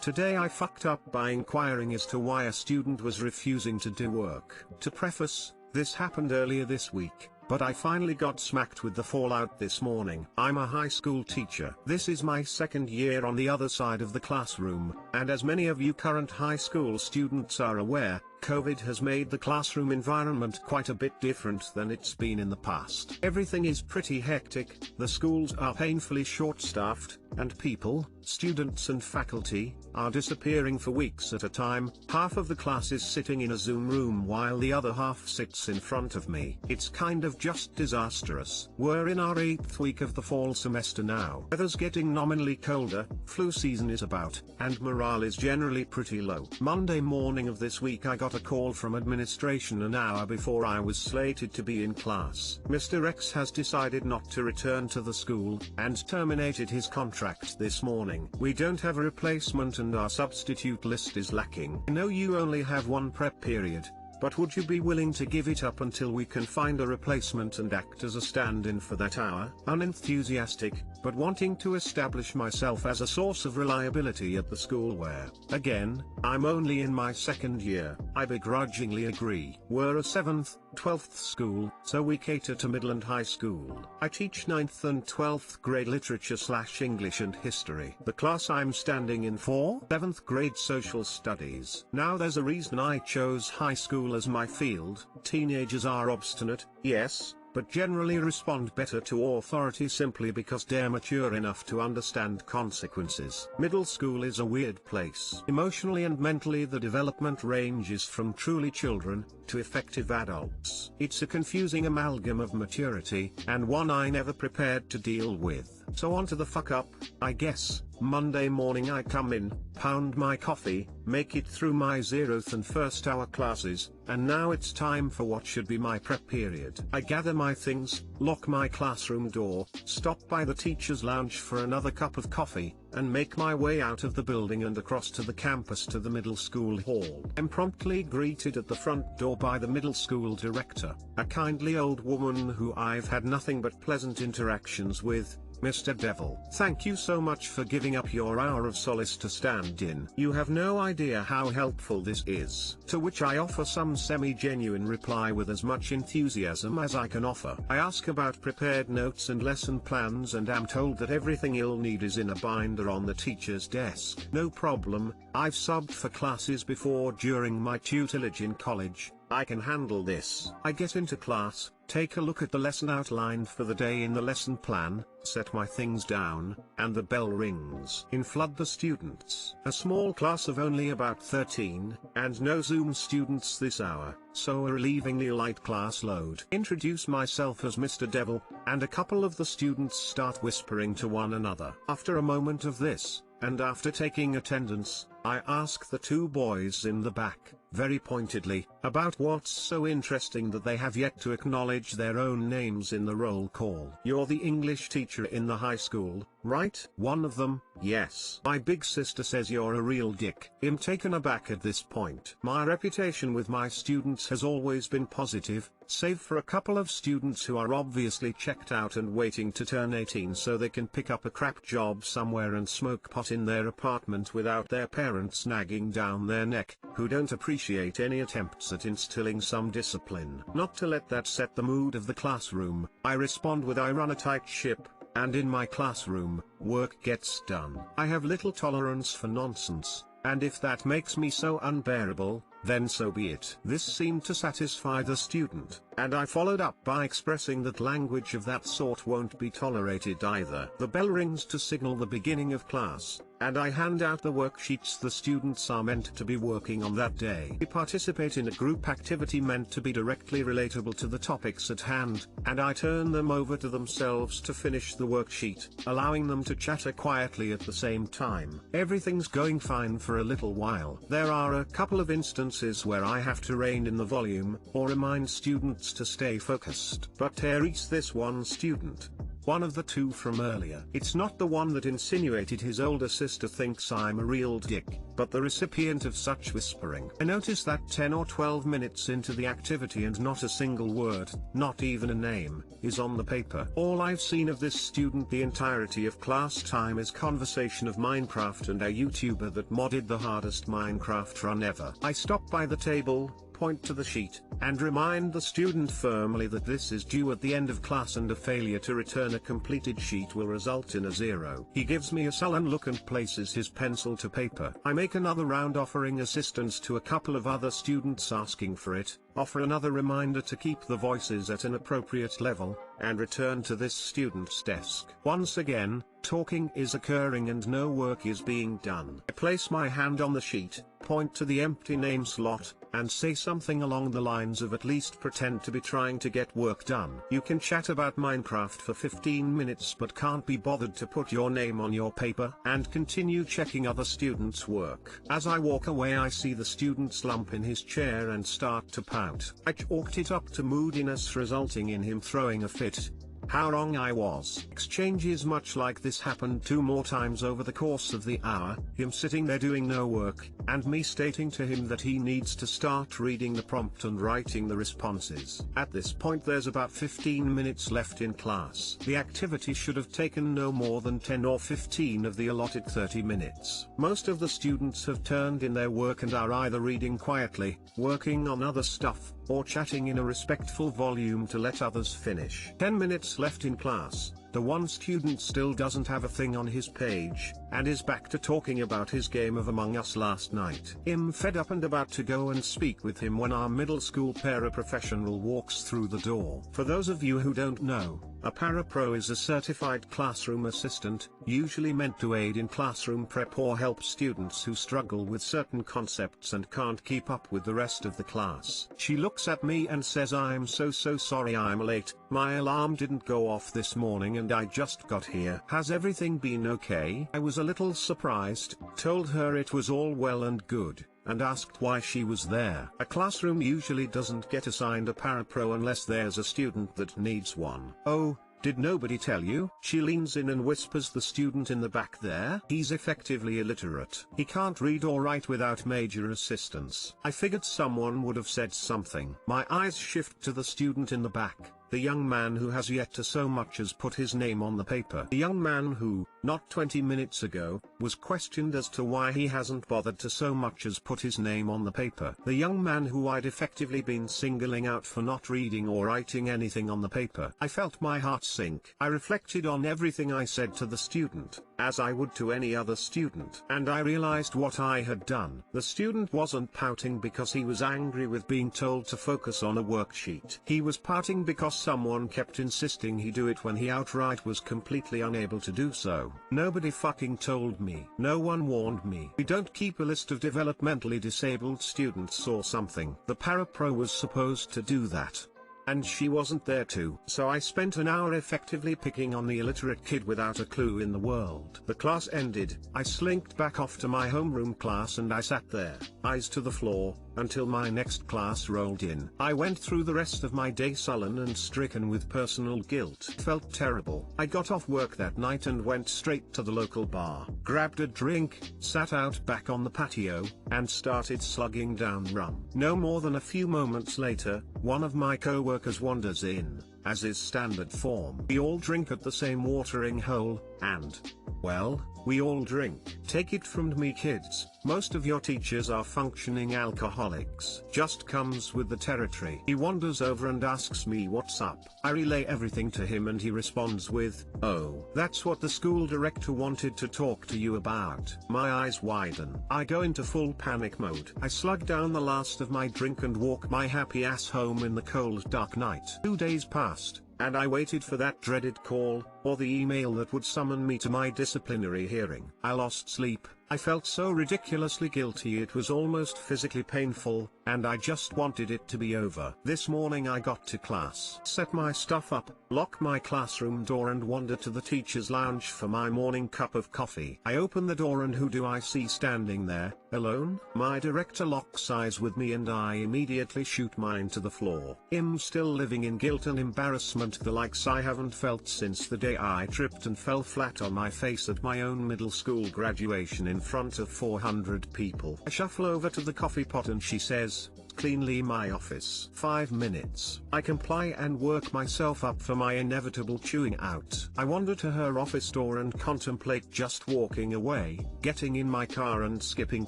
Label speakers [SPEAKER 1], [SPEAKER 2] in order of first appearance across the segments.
[SPEAKER 1] Today I fucked up by inquiring as to why a student was refusing to do work. To preface, this happened earlier this week, but I finally got smacked with the fallout this morning. I'm a high school teacher. This is my second year on the other side of the classroom, and as many of you current high school students are aware, COVID has made the classroom environment quite a bit different than it's been in the past. Everything is pretty hectic, the schools are painfully short-staffed, and people, students and faculty, are disappearing for weeks at a time. Half of the class is sitting in a Zoom room while the other half sits in front of me. It's kind of just disastrous. We're in our 8th week of the fall semester now. Weather's getting nominally colder, flu season is about, and morale is generally pretty low. Monday morning of this week I got a call from administration an hour before I was slated to be in class. Mr. X has decided not to return to the school, and terminated his contract this morning. We don't have a replacement and our substitute list is lacking. I know you only have one prep period, but would you be willing to give it up until we can find a replacement and act as a stand-in for that hour? Unenthusiastic, but wanting to establish myself as a source of reliability at the school where, again, I'm only in my second year, I begrudgingly agree. We're a 7th, 12th school, so we cater to middle and high school. I teach 9th and 12th grade literature/English and history. The class I'm standing in for, 7th grade social studies. Now there's a reason I chose high school as my field. Teenagers are obstinate, yes, but generally respond better to authority simply because they're mature enough to understand consequences. Middle school is a weird place. Emotionally and mentally the development ranges from truly children, to effective adults. It's a confusing amalgam of maturity, and one I never prepared to deal with. So on to the fuck up, I guess. Monday morning I come in, pound my coffee, make it through my 0th and 1st hour classes, and now it's time for what should be my prep period. I gather my things, lock my classroom door, stop by the teacher's lounge for another cup of coffee, and make my way out of the building and across to the campus to the middle school hall. I'm promptly greeted at the front door by the middle school director, a kindly old woman who I've had nothing but pleasant interactions with, Mr. Devil. Thank you so much for giving up your hour of solace to stand in. You have no idea how helpful this is. To which I offer some semi-genuine reply with as much enthusiasm as I can offer. I ask about prepared notes and lesson plans and am told that everything you'll need is in a binder on the teacher's desk. No problem, I've subbed for classes before during my tutelage in college. I can handle this. I get into class, take a look at the lesson outlined for the day in the lesson plan, set my things down, and the bell rings. In flood the students. A small class of only about 13, and no Zoom students this hour, so a relievingly light class load. Introduce myself as Mr. Devil, and a couple of the students start whispering to one another. After a moment of this, and after taking attendance, I ask the two boys in the back, very pointedly, about what's so interesting that they have yet to acknowledge their own names in the roll call. You're the English teacher in the high school, right? One of them, yes. My big sister says you're a real dick. I'm taken aback at this point. My reputation with my students has always been positive, save for a couple of students who are obviously checked out and waiting to turn 18 so they can pick up a crap job somewhere and smoke pot in their apartment without their parents nagging down their neck, who don't appreciate any attempts at instilling some discipline. Not to let that set the mood of the classroom, I respond with I run a tight ship, and in my classroom, work gets done. I have little tolerance for nonsense, and if that makes me so unbearable, then so be it. This seemed to satisfy the student, and I followed up by expressing that language of that sort won't be tolerated either. The bell rings to signal the beginning of class, and I hand out the worksheets the students are meant to be working on that day. We participate in a group activity meant to be directly relatable to the topics at hand, and I turn them over to themselves to finish the worksheet, allowing them to chatter quietly at the same time. Everything's going fine for a little while. There are a couple of instances where I have to rein in the volume, or remind students to stay focused. But there is this one student. one of the two from earlier. It's not the one that insinuated his older sister thinks I'm a real dick, but the recipient of such whispering. I notice that 10 or 12 minutes into the activity and not a single word, not even a name, is on the paper. All I've seen of this student the entirety of class time is conversation of Minecraft and a YouTuber that modded the hardest Minecraft run ever. I stop by the table, point to the sheet, and remind the student firmly that this is due at the end of class and a failure to return a completed sheet will result in a 0. He gives me a sullen look and places his pencil to paper. I make another round offering assistance to a couple of other students asking for it, offer another reminder to keep the voices at an appropriate level, and return to this student's desk. Once again, talking is occurring and no work is being done. I place my hand on the sheet, point to the empty name slot, and say something along the lines of at least pretend to be trying to get work done. You can chat about Minecraft for 15 minutes but can't be bothered to put your name on your paper, and continue checking other students' work. As I walk away I see the student slump in his chair and start to pout. I chalked it up to moodiness resulting in him throwing a fit. How wrong I was. Exchanges much like this happened 2 more times over the course of the hour, him sitting there doing no work, and me stating to him that he needs to start reading the prompt and writing the responses. At this point there's about 15 minutes left in class. The activity should have taken no more than 10 or 15 of the allotted 30 minutes. Most of the students have turned in their work and are either reading quietly, working on other stuff, or chatting in a respectful volume to let others finish. 10 minutes left in class. The one student still doesn't have a thing on his page, and is back to talking about his game of Among Us last night. I'm fed up and about to go and speak with him when our middle school paraprofessional walks through the door. For those of you who don't know, a parapro is a certified classroom assistant, usually meant to aid in classroom prep or help students who struggle with certain concepts and can't keep up with the rest of the class. She looks at me and says, "I'm so sorry I'm late, my alarm didn't go off this morning and I just got here. Has everything been okay?" I was a little surprised, told her it was all well and good, and asked why she was there. A classroom usually doesn't get assigned a parapro unless there's a student that needs one. "Oh, did nobody tell you?" She leans in and whispers the student in the back there. He's effectively illiterate. He can't read or write without major assistance. I figured someone would have said something. My eyes shift to the student in the back, the young man who has yet to so much as put his name on the paper. The young man who, not 20 minutes ago, was questioned as to why he hasn't bothered to so much as put his name on the paper. The young man who I'd effectively been singling out for not reading or writing anything on the paper. I felt my heart sink. I reflected on everything I said to the student, as I would to any other student, and I realized what I had done. The student wasn't pouting because he was angry with being told to focus on a worksheet. He was pouting because someone kept insisting he do it when he outright was completely unable to do so. Nobody fucking told me. No one warned me. We don't keep a list of developmentally disabled students or something. The parapro was supposed to do that, and she wasn't there to. So I spent an hour effectively picking on the illiterate kid without a clue in the world. The class ended, I slinked back off to my homeroom class and I sat there, eyes to the floor, until my next class rolled in. I went through the rest of my day sullen and stricken with personal guilt. It felt terrible. I got off work that night and went straight to the local bar, grabbed a drink, sat out back on the patio, and started slugging down rum. No more than a few moments later, one of my co-workers wanders in, as is standard form. We all drink at the same watering hole, and, well, we all drink. Take it from me kids, most of your teachers are functioning alcoholics. Just comes with the territory. He wanders over and asks me what's up. I relay everything to him and he responds with, "Oh, that's what the school director wanted to talk to you about." My eyes widen. I go into full panic mode. I slug down the last of my drink and walk my happy ass home in the cold dark night. 2 days passed, and I waited for that dreaded call, or the email that would summon me to my disciplinary hearing. I lost sleep, I felt so ridiculously guilty it was almost physically painful, and I just wanted it to be over. This morning I got to class, set my stuff up, lock my classroom door and wander to the teacher's lounge for my morning cup of coffee. I open the door and who do I see standing there, alone? My director locks eyes with me and I immediately shoot mine to the floor. I'm still living in guilt and embarrassment, the likes I haven't felt since the day I tripped and fell flat on my face at my own middle school graduation in front of 400 people. I shuffle over to the coffee pot and she says, "Cleanly my office." 5 minutes. I comply and work myself up for my inevitable chewing out. I wander to her office door and contemplate just walking away, getting in my car and skipping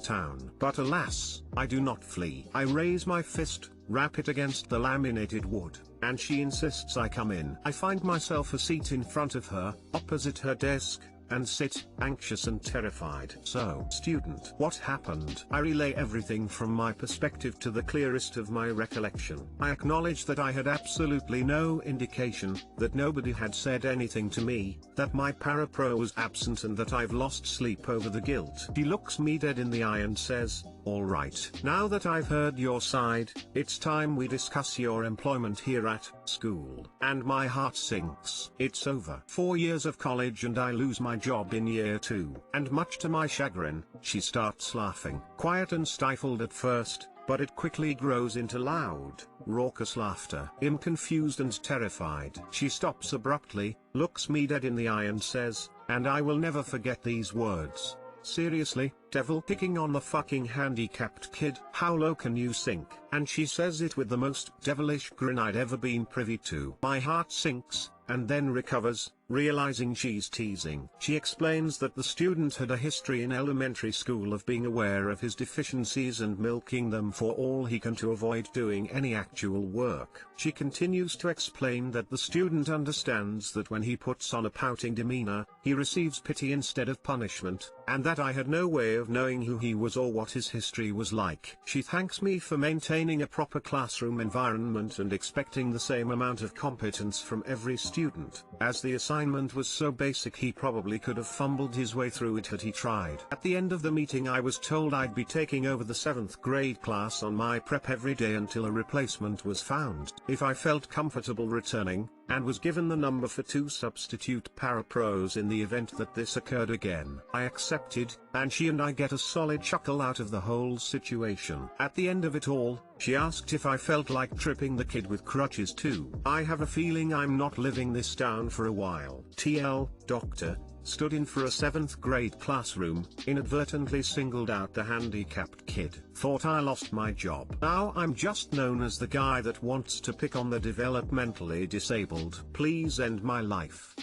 [SPEAKER 1] town. But alas, I do not flee. I raise my fist, rap it against the laminated wood, and she insists I come in. I find myself a seat in front of her, opposite her desk, and sit, anxious and terrified. "So, student, what happened?" I relay everything from my perspective to the clearest of my recollection. I acknowledge that I had absolutely no indication, that nobody had said anything to me, that my parapro was absent and that I've lost sleep over the guilt. She looks me dead in the eye and says, "All right. Now that I've heard your side, it's time we discuss your employment here at school." And my heart sinks. It's over. 4 years of college and I lose my job in year 2. And much to my chagrin, she starts laughing. Quiet and stifled at first, but it quickly grows into loud, raucous laughter. I'm confused and terrified. She stops abruptly, looks me dead in the eye and says, and I will never forget these words, "Seriously, devil kicking on the fucking handicapped kid? How low can you sink?" And she says it with the most devilish grin I'd ever been privy to. My heart sinks, and then recovers, realizing she's teasing. She explains that the student had a history in elementary school of being aware of his deficiencies and milking them for all he can to avoid doing any actual work. She continues to explain that the student understands that when he puts on a pouting demeanor, he receives pity instead of punishment, and that I had no way of knowing who he was or what his history was like. She thanks me for maintaining a proper classroom environment and expecting the same amount of competence from every student, as the assignment was so basic he probably could have fumbled his way through it had he tried. At the end of the meeting I was told I'd be taking over the 7th grade class on my prep every day until a replacement was found. If I felt comfortable returning, and was given the number for 2 substitute parapros in the event that this occurred again. I accepted, and she and I get a solid chuckle out of the whole situation. At the end of it all, she asked if I felt like tripping the kid with crutches too. I have a feeling I'm not living this down for a while. TL, doctor, stood in for a 7th grade classroom, inadvertently singled out the handicapped kid. Thought I lost my job. Now I'm just known as the guy that wants to pick on the developmentally disabled. Please end my life.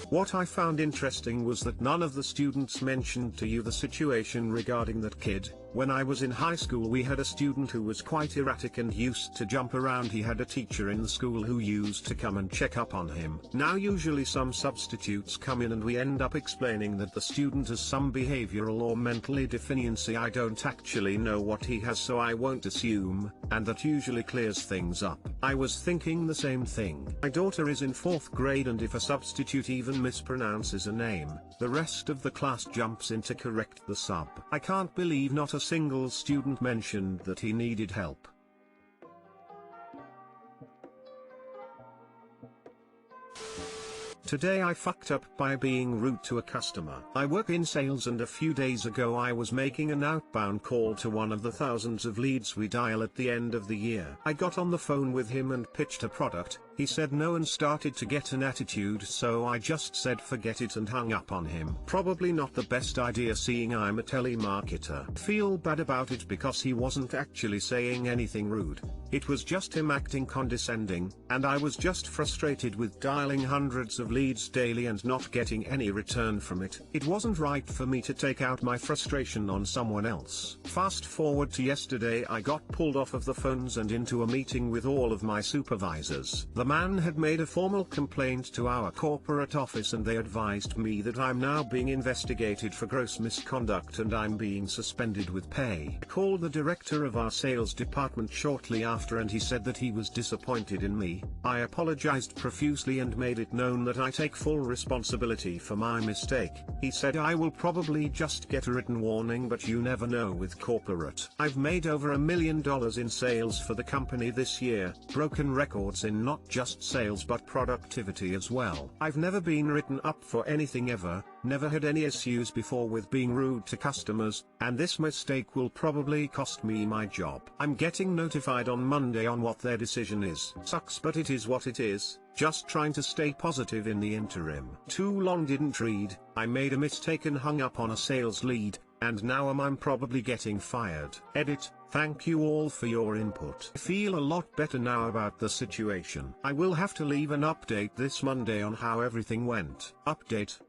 [SPEAKER 1] What I found interesting was that none of the students mentioned to you the situation regarding that kid. When I was in high school we had a student who was quite erratic and used to jump around. He had a teacher in the school who used to come and check up on him. Now usually some substitutes come in and we end up explaining that the student has some behavioral or mentally deficiency. I don't actually know what he has, so I won't assume, and that usually clears things up. I was thinking the same thing. My daughter is in 4th grade and if a substitute even mispronounces a name, the rest of the class jumps in to correct the sub. I can't believe not a single student mentioned that he needed help. Today I fucked up by being rude to a customer. I work in sales and a few days ago I was making an outbound call to one of the thousands of leads we dial at the end of the year. I got on the phone with him and pitched a product. He said no and started to get an attitude, so I just said forget it and hung up on him. Probably not the best idea seeing I'm a telemarketer. Feel bad about it because he wasn't actually saying anything rude. It was just him acting condescending, and I was just frustrated with dialing hundreds of leads daily and not getting any return from it. It wasn't right for me to take out my frustration on someone else. Fast forward to yesterday, I got pulled off of the phones and into a meeting with all of my supervisors. The man had made a formal complaint to our corporate office and they advised me that I'm now being investigated for gross misconduct and I'm being suspended with pay. I called the director of our sales department shortly after and he said that he was disappointed in me. I apologized profusely and made it known that I I take full responsibility for my mistake. He said I will probably just get a written warning, but you never know with corporate. I've made over $1 million in sales for the company this year, broken records in not just sales but productivity as well. I've never been written up for anything ever, never had any issues before with being rude to customers, and this mistake will probably cost me my job. I'm getting notified on Monday on what their decision is. Sucks, but it is what it is. Just trying to stay positive in the interim. Too long didn't read, I made a mistake and hung up on a sales lead, and now I'm probably getting fired. Edit. Thank you all for your input. I feel a lot better now about the situation. I will have to leave an update this Monday on how everything went. Update.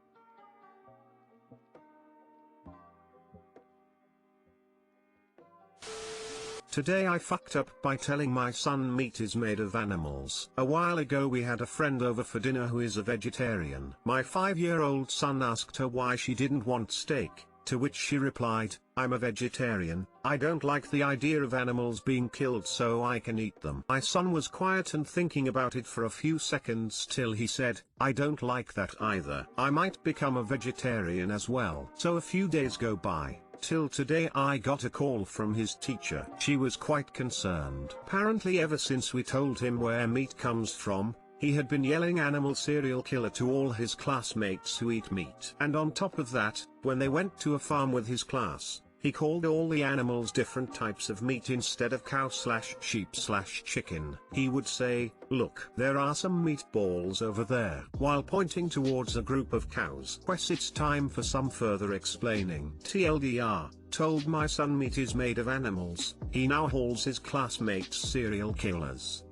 [SPEAKER 1] Today I fucked up by telling my son meat is made of animals. A while ago we had a friend over for dinner who is a vegetarian. My 5-year-old son asked her why she didn't want steak, to which she replied, "I'm a vegetarian, I don't like the idea of animals being killed so I can eat them." My son was quiet and thinking about it for a few seconds till he said, "I don't like that either. I might become a vegetarian as well." So a few days go by. Till today I got a call from his teacher. She was quite concerned. Apparently ever since we told him where meat comes from, he had been yelling "animal serial killer" to all his classmates who eat meat. And on top of that, when they went to a farm with his class, he called all the animals different types of meat instead of cow/sheep/chicken. He would say, "Look, there are some meatballs over there," while pointing towards a group of cows. It's time for some further explaining. TLDR, told my son meat is made of animals, he now calls his classmates serial killers.